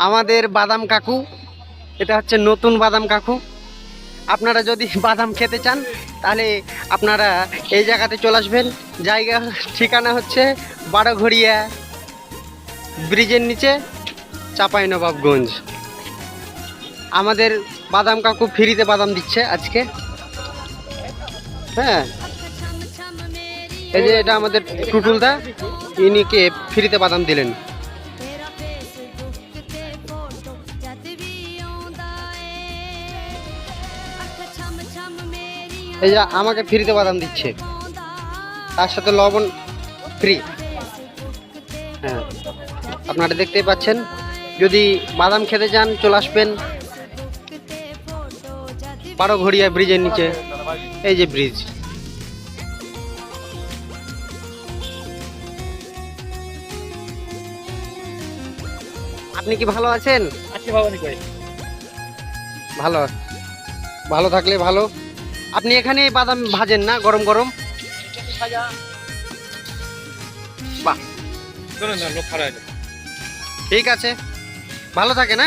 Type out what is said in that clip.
আমাদের বাদাম কাকু, এটা হচ্ছে নতুন বাদাম কাকু। আপনারা যদি বাদাম খেতে চান তাহলে আপনারা এই জায়গাতে চলে আসবেন। জায়গা ঠিকানা হচ্ছে বারোঘড়িয়া ব্রিজের নিচে, চাঁপাইনবাবগঞ্জ। আমাদের বাদাম কাকু ফ্রিতে বাদাম দিচ্ছে আজকে। হ্যাঁ, এই যে এটা আমাদের টুটুলদা, ইনিকে ফ্রিতে বাদাম দিলেন। এই যে আমাকে ফ্রিতে বাদাম দিচ্ছে, তার সাথে লবণ ফ্রি। হ্যাঁ, আপনারা দেখতেই পাচ্ছেন। যদি বাদাম খেতে চান চলে আসবেন বারোঘড়িয়া ব্রিজের নিচে। এই যে ব্রিজ। আপনি কি ভালো আছেন? ভালো, ভালো থাকলে ভালো। আপনি এখানে বাদাম ভাজেন না গরম গরম? বাহ, ঠিক আছে, ভালো থাকে না।